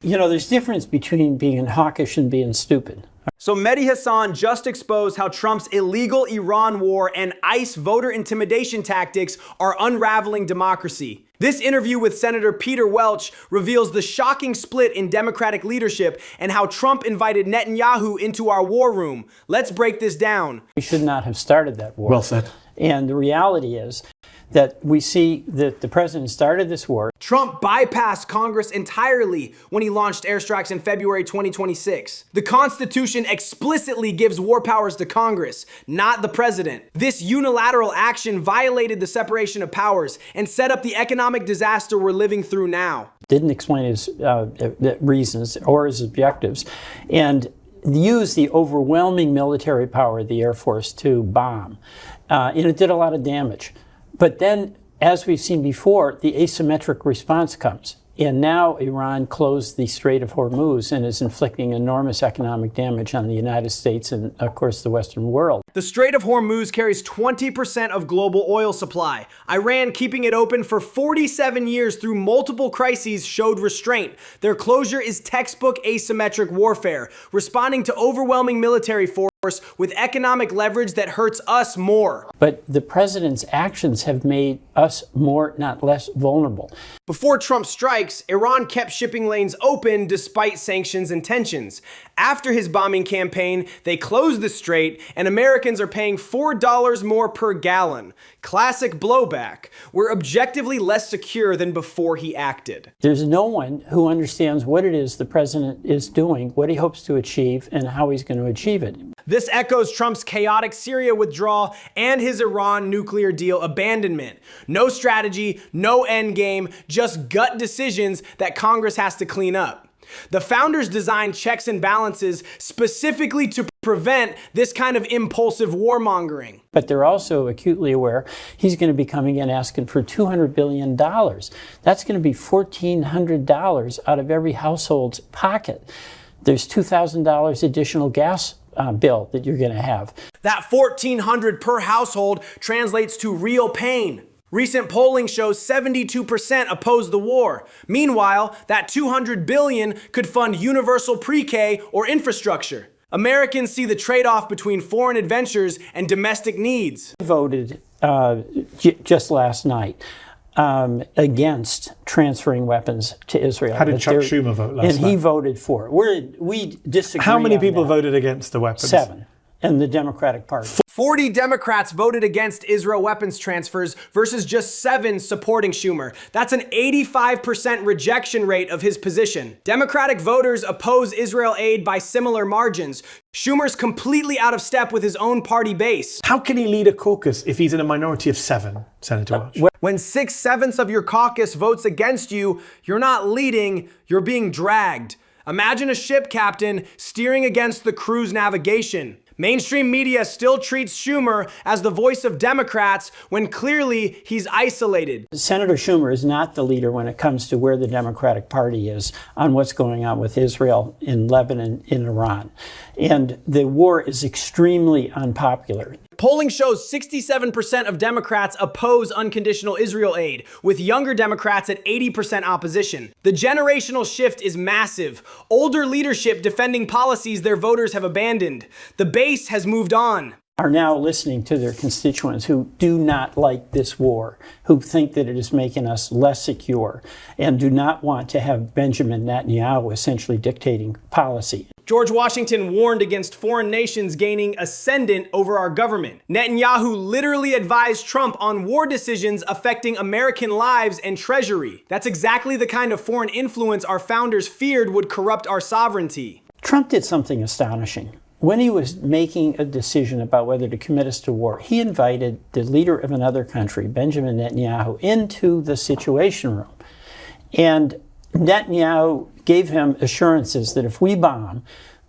You know, there's a difference between being hawkish and being stupid. So Mehdi Hasan just exposed how Trump's illegal Iran war and ICE voter intimidation tactics are unraveling democracy. This interview with Senator Peter Welch reveals the shocking split in Democratic leadership and how Trump invited Netanyahu into our war room. Let's break this down. We should not have started that war. Well said. And the reality is that we see that the president started this war. Trump bypassed Congress entirely when he launched airstrikes in February 2026. The Constitution explicitly gives war powers to Congress, not the president. This unilateral action violated the separation of powers and set up the economic disaster we're living through now. Didn't explain his reasons or his objectives, and used the overwhelming military power of the Air Force to bomb. And it did a lot of damage. But then, as we've seen before, the asymmetric response comes. And now Iran closed the Strait of Hormuz and is inflicting enormous economic damage on the United States and, of course, the Western world. The Strait of Hormuz carries 20% of global oil supply. Iran, keeping it open for 47 years through multiple crises, showed restraint. Their closure is textbook asymmetric warfare, responding to overwhelming military force with economic leverage that hurts us more. But the president's actions have made us more, not less, vulnerable. Before Trump strikes, Iran kept shipping lanes open despite sanctions and tensions. After his bombing campaign, they closed the strait, and Americans are paying $4 more per gallon. Classic blowback. We're objectively less secure than before he acted. There's no one who understands what it is the president is doing, what he hopes to achieve, and how he's going to achieve it. This echoes Trump's chaotic Syria withdrawal and his Iran nuclear deal abandonment. No strategy, no end game, just gut decisions that Congress has to clean up. The founders designed checks and balances specifically to prevent this kind of impulsive warmongering. But they're also acutely aware he's going to be coming in asking for $200 billion. That's going to be $1,400 out of every household's pocket. There's $2,000 additional gas bill that you're going to have. That $1,400 per household translates to real pain. Recent polling shows 72% oppose the war. Meanwhile, that $200 billion could fund universal pre-K or infrastructure. Americans see the trade-off between foreign adventures and domestic needs. Voted just last night against transferring weapons to Israel. How did Chuck Schumer vote last night? And he voted for it. We disagree. How many people voted against the weapons? 7. And the Democratic Party. 40 Democrats voted against Israel weapons transfers versus just 7 supporting Schumer. That's an 85% rejection rate of his position. Democratic voters oppose Israel aid by similar margins. Schumer's completely out of step with his own party base. How can he lead a caucus if he's in a minority of 7, Senator Welch? When 6/7 of your caucus votes against you, you're not leading, you're being dragged. Imagine a ship captain steering against the crew's navigation. Mainstream media still treats Schumer as the voice of Democrats when clearly he's isolated. Senator Schumer is not the leader when it comes to where the Democratic Party is on what's going on with Israel, in Lebanon, in Iran. And the war is extremely unpopular. Polling shows 67% of Democrats oppose unconditional Israel aid, with younger Democrats at 80% opposition. The generational shift is massive. Older leadership defending policies their voters have abandoned. The base has moved on. Are now listening to their constituents who do not like this war, who think that it is making us less secure, and do not want to have Benjamin Netanyahu essentially dictating policy. George Washington warned against foreign nations gaining ascendant over our government. Netanyahu literally advised Trump on war decisions affecting American lives and treasury. That's exactly the kind of foreign influence our founders feared would corrupt our sovereignty. Trump did something astonishing. When he was making a decision about whether to commit us to war, he invited the leader of another country, Benjamin Netanyahu, into the Situation Room. And Netanyahu gave him assurances that if we bomb,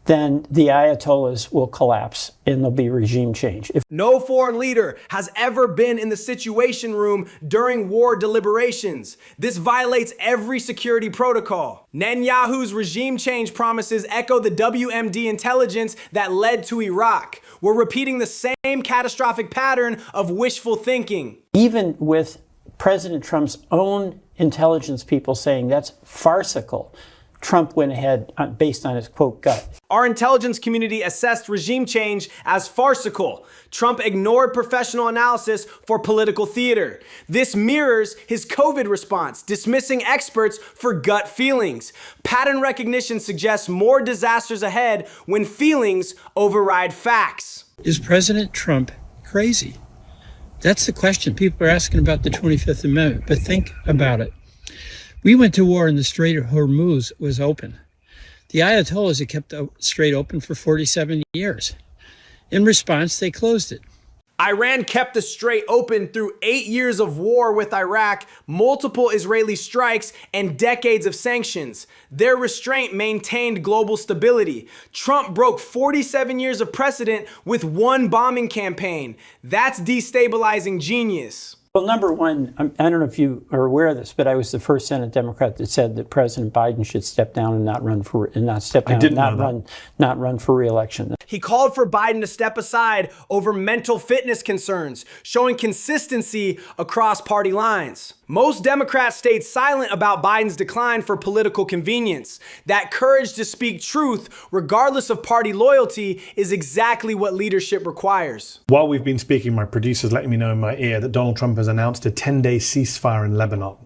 then the Ayatollahs will collapse and there'll be regime change. No foreign leader has ever been in the Situation Room during war deliberations. This violates every security protocol. Netanyahu's regime change promises echo the WMD intelligence that led to Iraq. We're repeating the same catastrophic pattern of wishful thinking. Even with President Trump's own intelligence people saying that's farcical, Trump went ahead based on his, quote, gut. Our intelligence community assessed regime change as farcical. Trump ignored professional analysis for political theater. This mirrors his COVID response, dismissing experts for gut feelings. Pattern recognition suggests more disasters ahead when feelings override facts. Is President Trump crazy? That's the question. People are asking about the 25th Amendment, but think about it. We went to war and the Strait of Hormuz was open. The Ayatollahs had kept the strait open for 47 years. In response, they closed it. Iran kept the strait open through 8 years of war with Iraq, multiple Israeli strikes, and decades of sanctions. Their restraint maintained global stability. Trump broke 47 years of precedent with one bombing campaign. That's destabilizing genius. Well, number one, I don't know if you are aware of this, but I was the first Senate Democrat that said that President Biden should step down and not run for re-election. He called for Biden to step aside over mental fitness concerns, showing consistency across party lines. Most Democrats stayed silent about Biden's decline for political convenience. That courage to speak truth, regardless of party loyalty, is exactly what leadership requires. While we've been speaking, my producer's letting me know in my ear that Donald Trump has announced a 10-day ceasefire in Lebanon,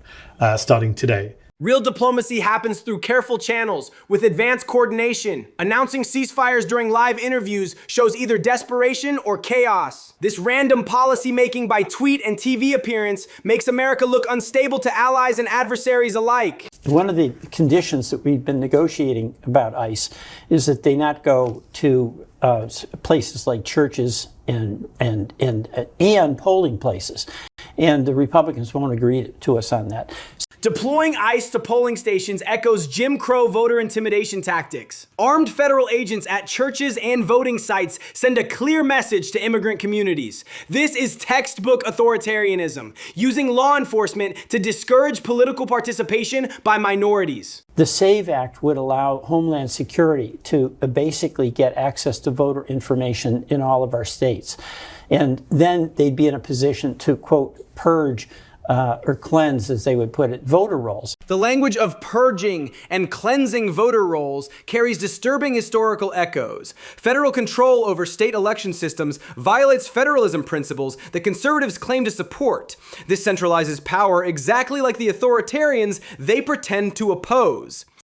starting today. Real diplomacy happens through careful channels with advanced coordination. Announcing ceasefires during live interviews shows either desperation or chaos. This random policy making by tweet and TV appearance makes America look unstable to allies and adversaries alike. One of the conditions that we've been negotiating about ICE is that they not go to places like churches and polling places. And the Republicans won't agree to us on that. Deploying ICE to polling stations echoes Jim Crow voter intimidation tactics. Armed federal agents at churches and voting sites send a clear message to immigrant communities. This is textbook authoritarianism, using law enforcement to discourage political participation by minorities. The SAVE Act would allow Homeland Security to basically get access to voter information in all of our states. And then they'd be in a position to, quote, purge or cleanse, as they would put it, voter rolls. The language of purging and cleansing voter rolls carries disturbing historical echoes. Federal control over state election systems violates federalism principles that conservatives claim to support. This centralizes power exactly like the authoritarians they pretend to oppose.